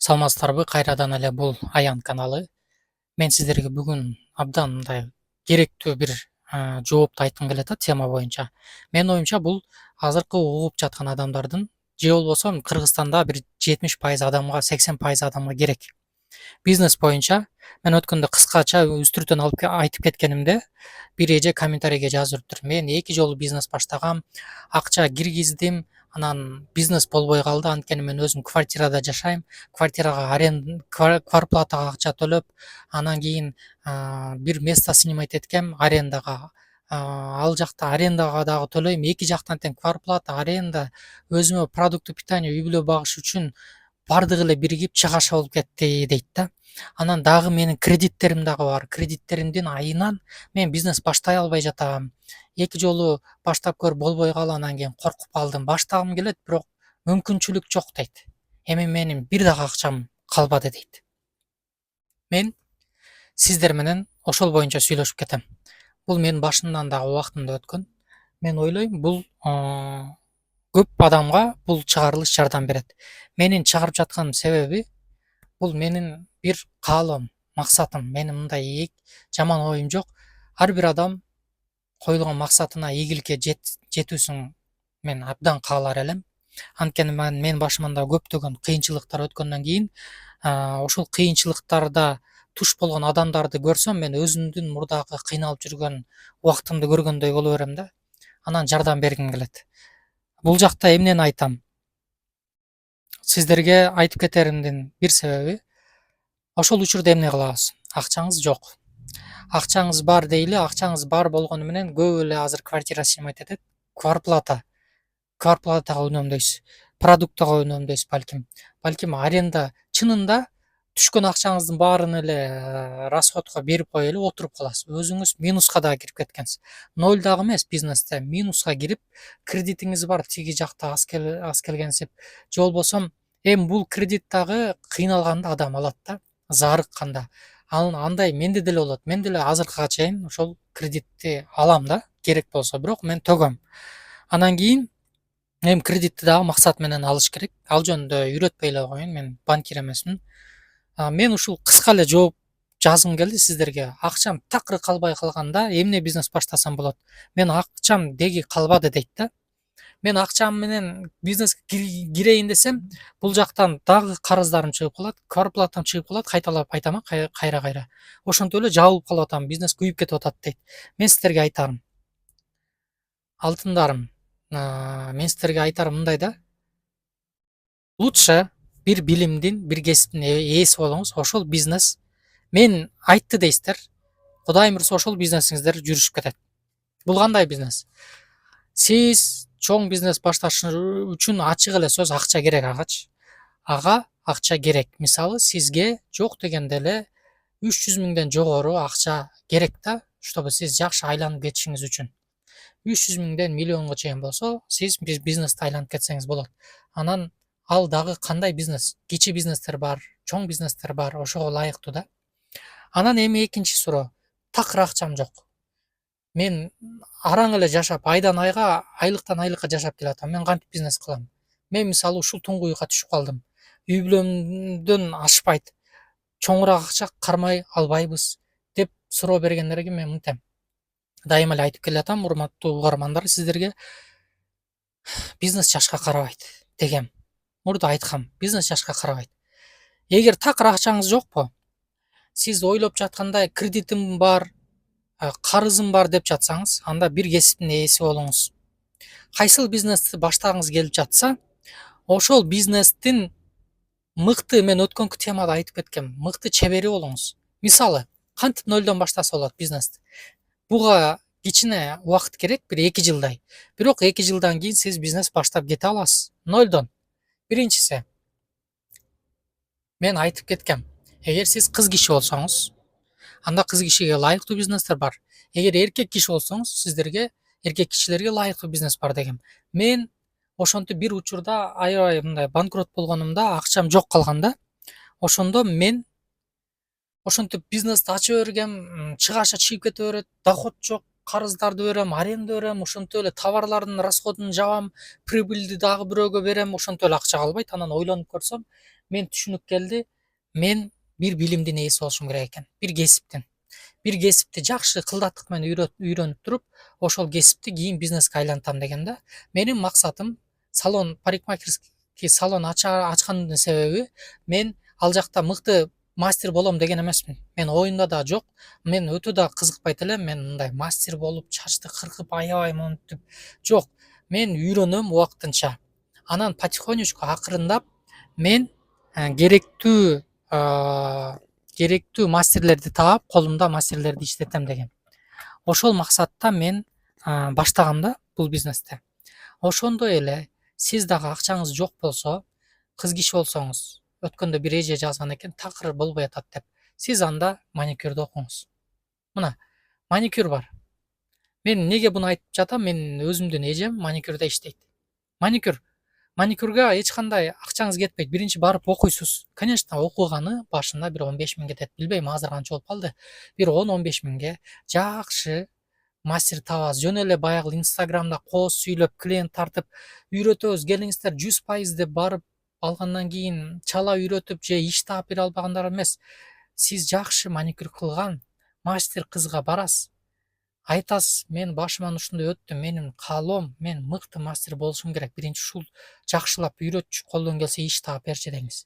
Саламатсыздарбы, кайрадан эле бул Аян каналы. Мен сиздерге бүгүн абдан мындай керектүү бир жоопту айткым келет да тема боюнча. Менин оюмча бул азыркы угуп жаткан адамдардын же болбосо Кыргызстанда бир 70% адамга, 80% адамга керек. Бизнес боюнча мен өткөндө кыскача үстүртөн алып айтып кеткенимде бир эже комментарийге жазып жүрүптүр. Мен 2 жолу бизнес баштагам, акча киргиздим, анан бизнес болбой калды. Анткени мен өзүм квартирада жашайм. Квартирага кварплатага акча төлөп, анан кийин бир место снимать эткем арендага. Ал жакта арендага дагы төлөйм. Эки жактан тең кварплата, аренда, өзүмө продукты питания, үй бүлө багыш үчүн бардыгы эле биригип чыгаша болуп кетти дейт да. Анан дагы менин кредиттерим дагы бар. Кредиттеримдин айынан мен бизнес баштай албай жатам. 2 жолу баштап көрүп болбой калып, анан кийин коркуп калдым. Баштагым келет, бирок мүмкүнчүлүк жок дейт. Эми менин бир дагы акчам калбады дейт. Мен сиздер менен ошол боюнча сүйлөшүп кетем. Бул менин башымдан дагы убактында өткөн. Мен ойлойм, бул көп адамга бул чыгарылыш жардам берет. Менин чыгарып жатканымдын себеби бул менин бир каалоом, максатым. Менин мындай жаман оюм жок. Ар бир адам коюлган максатына ийгиликке жетүүсүн мен абдан каалар элем. Анткени менин башыман да көптөгөн кыйынчылыктар өткөндөн кийин ошол кыйынчылыктарда туш болгон адамдарды көрсөм, мен өзүмдүн мурдагы кыйналып жүргөн убактымды көргөндөй боло берем да. Анан жардам бергим келет. Бул жакта эмнени айтам? Сиздерге айтып кетеримдин бир себеби, ошол учурда эмне кылабыз? Акчаңыз жок. Акчаңыз бар дейли, акчаңыз бар болгону менен көп эле азыр квартира снимать этет. Кварплатага үнөмдөйсүз. Продуктага үнөмдөйсүз балким. Балким аренда чынында түшкөн акчаңыздын баарын эле расходко берип коюп эле отуруп каласыз. Өзүңүз минуска да кирип кеткенсиз. Ноль дагы эмес бизнесте, минуска кирип, кредитиңиз бар, тиги жакта аз келгенсип, же болбосо эми бул кредит дагы кыйналганда адам алат да, зарыкканда. Андай менде деле болот. Мен деле азыркыга чейин ошол кредитти алам да, керек болсо, бирок мен төгөм. Анан кийин эми кредитти дагы максат менен алыш керек. Ал жөнүндө үйрөтпөй эле коеюн, мен банкир эмесмин. Мен ушул кыска эле жооп жазгым келди сиздерге. Акчам такыр калбай калганда эмне бизнес баштасам болот? Мен акчам деги калбады дейт да. Мен акчам менен бизнеске кирейин десем, бул жактан дагы карыздарым чыгып калат, кварплатам чыгып калат, кайталап айтам кайра. Ошентип эле жабылып калып атам, бизнес күйүп кетип атат дейт. Мен сиздерге айтарым, алтындарым, мен сиздерге айтарым мындай да, лучше бир билимдин, бир кесиптин ээси болуңуз, ошол бизнес мен айтты дейсиздер. Кудайым буйруса ошол бизнесиңиздер жүрүшүп кетет. Бул кандай бизнес? Сиз чоң бизнес башташ үчүн ачык эле сөз акча керек агачы. Ага акча керек. Мисалы, сизге жок дегенде эле 300 миңден жогору акча керек да, чтобы сиз жакшы айланып кетишиңиз үчүн. 300 миңден миллионго чейин болсо, сиз бизнести айланып кетсеңиз болот. Анан ал дагы кандай бизнес? Кичи бизнестер бар, чоң бизнестер бар, ошого ылайыктуу да. Анан эми экинчи суроо. Такыр акчам жок. Мен араң эле жашап, айдан айга, айлыктан айлыкка жашап келатам. Мен кантип бизнес кылам? Мен мисалы ушул туңгуюкка түшүп калдым. Үй бүлөмдөн ашпайт. Чоңураак акча кармай албайбыз деп суроо бергендерге мен мынтем. Дайыма эле айтып келатам, урматтуу угармандар, сиздерге бизнес жашка карабайт дегем. Мурда айткам, бизнес жашка карабайт. Эгер такыр акчаңыз жокпу, сиз ойлоп жаткандай кредитим бар, карызым бар деп жатсаңыз, анда бир кесиптин ээси болуңуз. Кайсыл бизнести баштагыңыз келип жатса, ошол бизнестин мыкты, мен өткөнкү темада айтып кеткем, мыкты чебери болуңуз. Мисалы, кантип нолдон баштаса болот бизнести? Буга кичине убакыт керек, бир 2 жылдай. Бирок 2 жылдан кийин сиз бизнес баштап кете аласыз. Нолдон. Биринчиси, мен айтып кеткем. Эгер сиз кыз киши болсоңуз, анда кыз кишиге ылайыктуу бизнестер бар. Эгер эркек киши болсоңуз, сиздерге, эркек кишилерге ылайыктуу бизнес бар дегем. Мен ошентип бир учурда аябай мындай банкрот болгонумда, акчам жок калганда, ошондо мен ошентип бизнести ача бергем, чыгаша чыгып кете берет, доход жок, карыздарды берем, аренда берем, ошентип эле товарлардын расходун жабам, прибыльди дагы бирөөгө берем, ошентип эле акча калбайт. Анан ойлонуп көрсөм, мен түшүнүк келди. Мен бир билимдин ээси болушум керек экен. Бир кесипти жакшы кылдаттык менен үйрөнүп туруп, ошол кесипти кийин бизнеске айлантам деген да. Менин максатым парикмахерский салон ачкандын себеби, мен ал жакта мыкты мастер болом деген эмесмин. Мен оюмда да жок. Мен өтө да кызыкпайт элем. Мен мындай мастер болуп, чачты кыркып, аябай монтип жок. Мен үйрөнөм убактынча. Анан потихонечку акырындап мен керектүү керектүү мастерлерди таап, колумда мастерлерди иштетем деген. Ошол максатта мен баштагам да бул бизнести. Ошондой эле сиз дагы акчаңыз жок болсо, кыз киши болсоңуз, өткөндө бир эже жазган экен, такыр болбой атат деп. Сиз анда маникюрду окуңуз. Мына, маникюр бар. Мен неге буну айтып жатам? Мен өзүмдүн эжем маникюрда иштейт. Маникюр Маникюрга эч кандай акчаңыз кетпейт. Биринчи барып окуйсуз. Конечно, окуганы башында бир 15 миң кетет. Билбейм, азыр канча болуп калды. Бир 10-15 миңге жакшы мастер табасыз. Жөн эле баягы Инстаграмда кооз сүйлөп, клиент тартып, үйрөтөбүз, келиңиздер 100% деп барып алгандан кийин чала үйрөтүп же иш таап бере албагандар эмес. Сиз жакшы маникюр кылган мастер кызга барасыз. Айтасыз, мен башыман ушундай өттү, менин каалоом, мен мыкты мастер болушум керек. Биринчи ушул жакшылап үйрөтчү, колдон келсе иш таап берчи деңиз.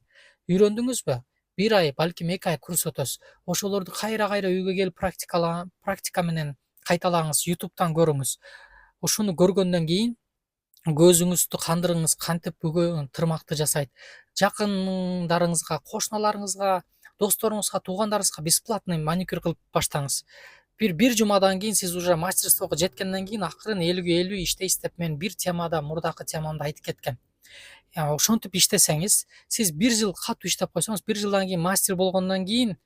Үйрөндүңүзбү? 1 ай, балким 2 ай курс өтөсүз. Ошолорду кайра үйгө келип практика менен кайталагыңыз, ютубтан көрүңүз. Ушуну көргөндөн кийин көзүңүздү, кандырыңыз кантип тырмакты жасайт. Жакындарыңызга, кошуналарыңызга, досторуңузга, туугандарыңызга бесплатный маникюр кылып баштаңыз. Бир жумадан кийин сиз уже мастерствого жеткенден кийин акырын 50 иштейсиз деп мен бир темада, мурдакы темамда айтып кеткем. Ошентип иштесеңиз, сиз 1 жыл катуу иштеп койсоңуз, 1 жылдан кийин мастер болгондон кийин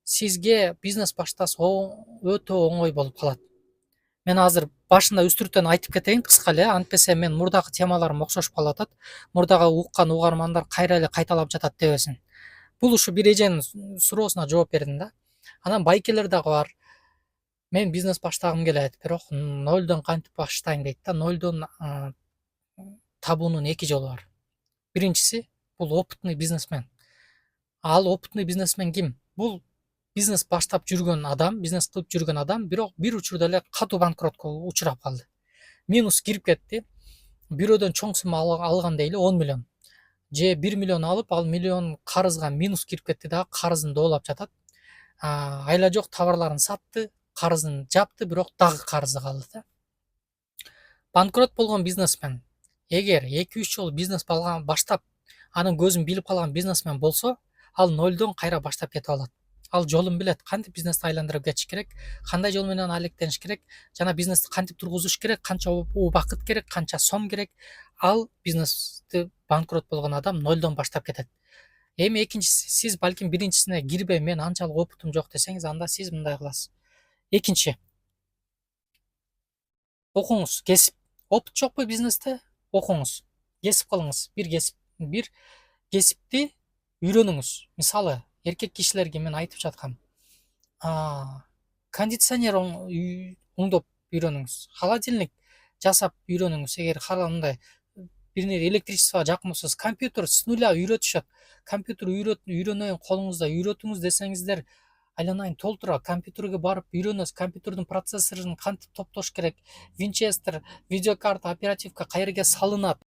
сизге бизнес башташ өтө оңой болуп калат. Мен азыр башында үстүртөн айтып кетейин кыска эле, антпесе мен мурдакы темаларым окшошуп калып атат. Мурдагы уккан угармандар кайра эле кайталап жатат дебесин. Бул ушу бир эженин суроосуна жооп бердим да. Анан байкелер дагы бар. Мен бизнес баштагым келет, бирок нолдон кантип баштайм дейт да. Нолдон табуунун 2 жолу бар. Биринчиси бул опытный бизнесмен. Ал опытный бизнесмен ким? Бул бизнес баштап жүргөн адам, бизнес кылып жүргөн адам, бирок бир учурда эле катуу банкротко учурап калды. Минус кирип кетти. Бирөөдөн чоң сумма алган дейли 10 миллион. Же 1 миллион алып, ал миллион карызга минус кирип кетти да, карызын доолап жатат. Айла жок товарларын сатты, карызын жапты, бирок дагы карызы калды да. Банкрот болгон бизнесмен эгер 2-3 жолу бизнес баштап, анын көзүн билип калган бизнесмен болсо, ал нолдон кайра баштап кетип алат. Ал жолун билет, кантип бизнести айландырып кетиш керек, кандай жол менен алектениш керек, жана бизнести кантип тургузуш керек, канча убакыт керек, канча сом керек. Ал бизнести банкрот болгон адам нолдон баштап кетет. Эми экинчиси, сиз балким биринчисине кирбей, мен анчалык опытым жок десеңиз, анда сиз мындай кыласыз. Экинчи, окуңуз, кесип. Опыт жокпу бизнесте? Окуңуз, кесип кылыңыз. Бир кесипти үйрөнүңүз. Мисалы, эркек кишилерге мен айтып жаткам. Кондиционер оңдоп үйрөнүңүз. Холодильник жасап үйрөнүңүз. Эгер мындай бир электричествого жакын болсоңуз, компьютер с нуля үйрөтүшөт. Компьютер үйрөнөйүн, колуңузда үйрөтүңүз десеңиздер, айланайын толтура, компьютерге барып үйрөнөсүз, компьютердин процессорун кантип топтош керек, винчестер, видеокарта, оперативка каерге салынат.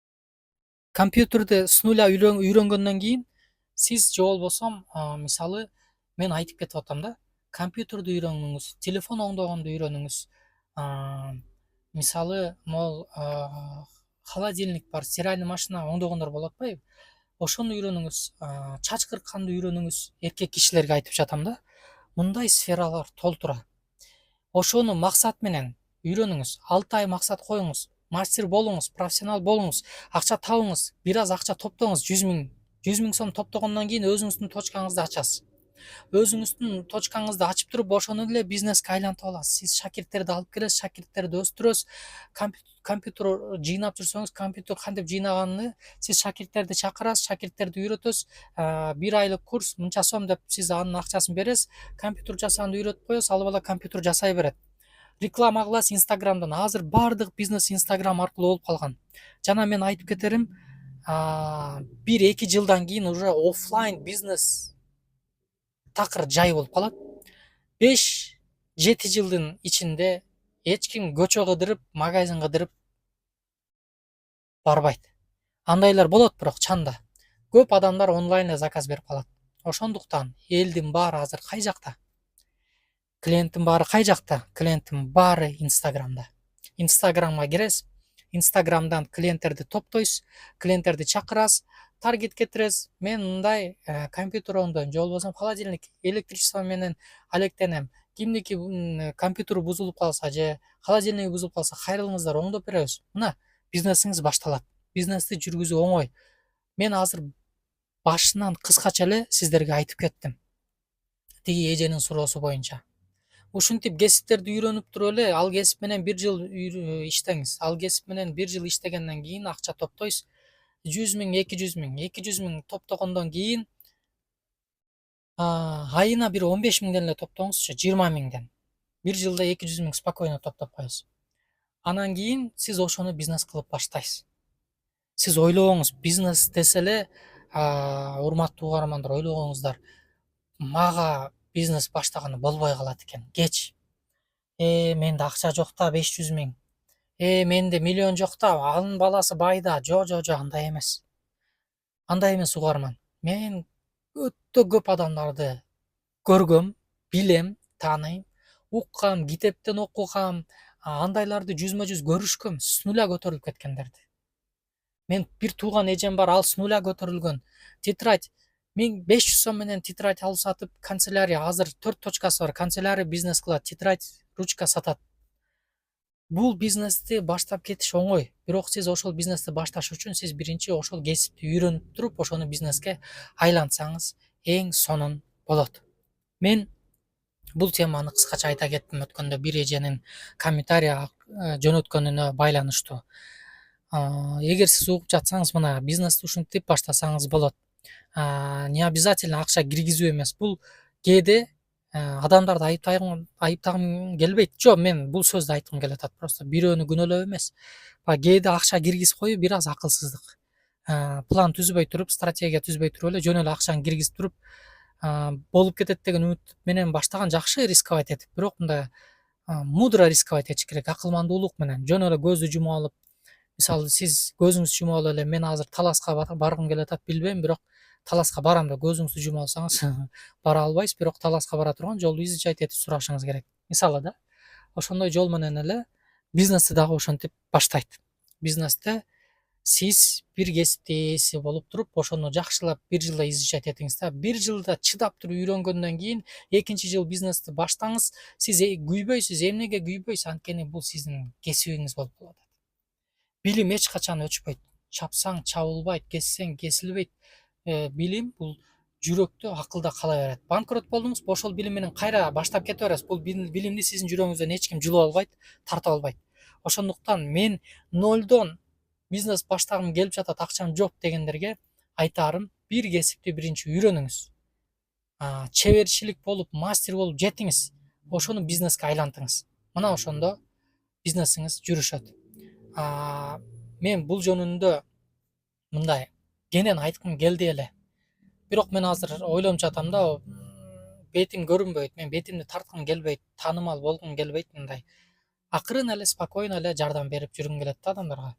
Компьютерди с нуля үйрөнгөндөн кийин сиз же болбосо, мисалы, мен айтып кетип атам да, компьютерди үйрөнүңүз, телефон оңдогонду үйрөнүңүз. Мисалы, могул холодильник бар, стиральный машина оңдогондор болуп атпайбы? Ошону үйрөнүңүз, чач кыркканды үйрөнүңүз. Эркек кишилерге айтып жатам да. Мындай сфералар толтура. Ошону максат менен үйрөнүңүз. 6 ай максат коюңуз. Мастер болуңуз, профессионал болуңуз, акча табыңыз, бир аз акча топтоңуз, 100 миң сом топтогондон кийин өзүңүздүн точкаңызды ачасыз. Өзүңүздүн точкаңызды ачып туруп, ошону эле бизнеске айлантып аласыз. Сиз шакирттерди алып келесиз, шакирттерди өстүрөсүз. Компьютер жыйнап жүрсөңүз, компьютер кантип жыйнаганын сиз шакирттерди чакырасыз, шакирттерди үйрөтөсүз. 1 айлык курс мынча сом деп сиз анын акчасын бересиз. Компьютер жасаганды үйрөтүп коесуз, ал бала компьютер жасай берет. Реклама кыласыз Инстаграмдан. Азыр баардык бизнес Инстаграм аркылуу болуп калган. Жана мен айтып кетерим, бир эки жылдан кийин уже оффлайн бизнес такыр жай болуп калат. 5-7 жылдын ичинде эч ким көчө кыдырып, магазин кыдырып барбайт. Андайлар болот, бирок чанда. Көп адамдар онлайн эле заказ берип калат. Ошондуктан элдин баары азыр кай жакта? Клиенттин баары кай жакта? Клиенттин баары Инстаграмда. Инстаграмга киресиз, Инстаграмдан клиенттерди топтойсуз, клиенттерди чакырасыз, таргет кетиресиз. Мен мындай компьютер оңдойм, же болбосо холодильник электричество менен алектенем. Кимдики компьютери бузулуп калса же холодильниги бузулуп калса, кайрылыңыздар, оңдоп беребиз. Мына бизнесиңиз башталат. Бизнести жүргүзүү оңой. Мен азыр башынан кыскача эле сиздерге айтып кеттим. Тиги эженин суроосу боюнча. Ушинтип кесиптерди үйрөнүп туруп эле ал кесип менен бир жыл иштеңиз. Ал кесип менен бир жыл иштегенден кийин акча топтойсуз. 100 000, 200 000 топтогондон кийин айына бир 15 000ден эле топтоңузчу, 20 000ден. Бир жылда 200 000 спокойно топтоп коесуз. Анан кийин сиз ошону бизнес кылып баштайсыз. Сиз ойлобоңуз, бизнес десе эле, урматтуу угармандар, ойлобоңуздар, мага бизнес баштаганы болбой калат экен. Кеч. Менде акча жок да 500 000. Менде миллион жок да, анын баласы бай да. Жок, андай эмес. Андай эмес угарман. Мен өтө көп адамдарды көргөм, билем, тааныйм, уккам, китептен окугам, андайларды жүзмө жүз көрүшкөм, с нуля көтөрүлүп кеткендерди. Мен бир тууган эжем бар, ал с нуля көтөрүлгөн. Тетрадь 1500 сом менен тетрадь алып сатып, канцелярия азыр 4 точкасы бар, канцелярия бизнес кылат, тетрадь, ручка сатат. Бул бизнести баштап кетиш оңой, бирок сиз ошол бизнести башташ үчүн сиз биринчи ошол кесипти үйрөнүп туруп, ошону бизнеске айлантсаңыз эң сонун болот. Мен бул теманы кыскача айта кеттим өткөндө бир эженин комментарий жөнөткөнүнө байланыштуу. Эгер сиз угуп жатсаңыз, мына бизнести ушинтип баштасаңыз болот. Не обязательно акча киргизүү эмес. Бул кээде адамдарды айыптагым келбейт. Жок, мен бул сөздү айткым келип атат. Просто бирөөнү күнөөлөп эмес. Кээде акча киргизип коюу бир аз акылсыздык. План түзбөй туруп, стратегия түзбөй туруп эле жөн эле акчаны киргизип туруп, болуп кетет деген үмүт менен баштаган жакшы рисковать этип, бирок мындай мудро рисковать этиш керек, акылмандуулук менен. Жөн эле көздү жумуп алып, мисалы сиз көзүңүздү жумуп алып эле мен азыр таласка баргым келип атат, билбейм, бирок таласка барам деп көзүңүздү жумуп алсаңыз бара албайсыз, бирок таласка бара турган жолду изучать этип сурашыңыз керек. Мисалы да, ошондой жол менен эле бизнести дагы ошентип баштайт. Бизнесте сиз бир кесипти ээси болуп туруп, ошону жакшылап бир жылда изучать этиңиз да. Бир жылда чыдап туруп үйрөнгөндөн кийин экинчи жыл бизнести баштаңыз. Сиз күйбөйсүз. Эмнеге күйбөйсүз? Анткени бул сиздин кесибиңиз болуп калат. Билим эч качан өчпөйт. Чапсаң чабылбайт, кессең кесилбейт. Билим бул жүрөктө, акылда кала берет. Банкрот болдуңуз, ошол билим менен кайра баштап кете бересиз. Бул билимди сиздин жүрөгүңүздөн эч ким жулуп албайт, тартып албайт. Ошондуктан мен нолдон бизнес баштагым келип жатат, акчам жок дегендерге айтарым, бир кесипти биринчи үйрөнүңүз. Чеберчилик болуп, мастер болуп жетиңиз. Ошону бизнеске айлантыңыз. Мына ошондо бизнесиңиз жүрүшөт. Мен бул жөнүндө мындай кенен айткым келди эле. Бирок мен азыр ойлонуп жатам да, бетим көрүнбөйт, мен бетимди тарткым келбейт, таанымал болгум келбейт мындай. Акырын эле, спокойно эле жардам берип жүргүм келет да адамдарга.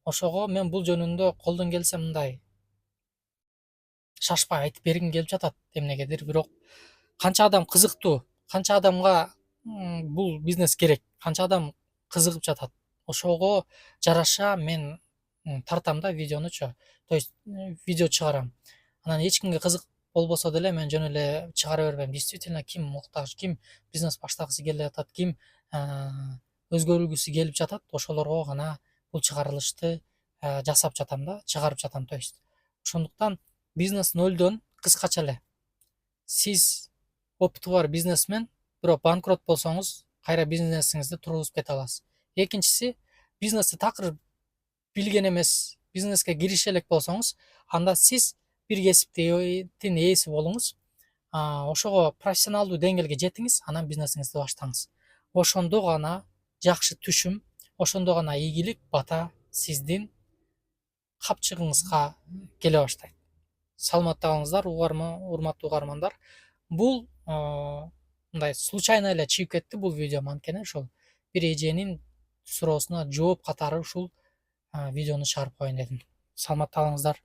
Ошого мен бул жөнүндө колдон келсе мындай шашпай айтып бергим келип жатат эмнегедир, бирок канча адам кызыктуу, канча адамга бул бизнес керек, канча адам кызыгып жатат. Ошого жараша мен тартам да видеонучу. То есть видео чыгарам. Анан эч кимге кызык болбосо деле мен жөн эле чыгара бербейм. Действительно ким муктаж, ким бизнес баштагысы келип жатат, ким өзгөрүлгүсү келип жатат, ошолорго гана бул чыгарылышты жасап жатам да, чыгарып жатам, то есть. Ошондуктан бизнес нөлдөн кыскача эле. Сиз опыты бар бизнесмен, бирок банкрот болсоңуз, кайра бизнесиңизди тургузуп кете аласыз. Экинчиси, бизнести такыр билген эмес, бизнеске кирише элек болсоңуз, анда сиз бир кесиптин ээси болуңуз. Ошого профессионалдуу деңгээлге жетиңиз, анан бизнесиңизди баштаңыз. Ошондо гана жакшы түшүм, ошондо гана ийгилик, бата сиздин капчыгыңызга келе баштайт. Саламатта калыңыздар, урматтуу угармандар. Бул мындай случайно эле чыгып кетти бул видео, анткени ошол бир эженин суроосуна жооп катары ушул видеону чыгарып коеюн дедим. Саламатта калыңыздар.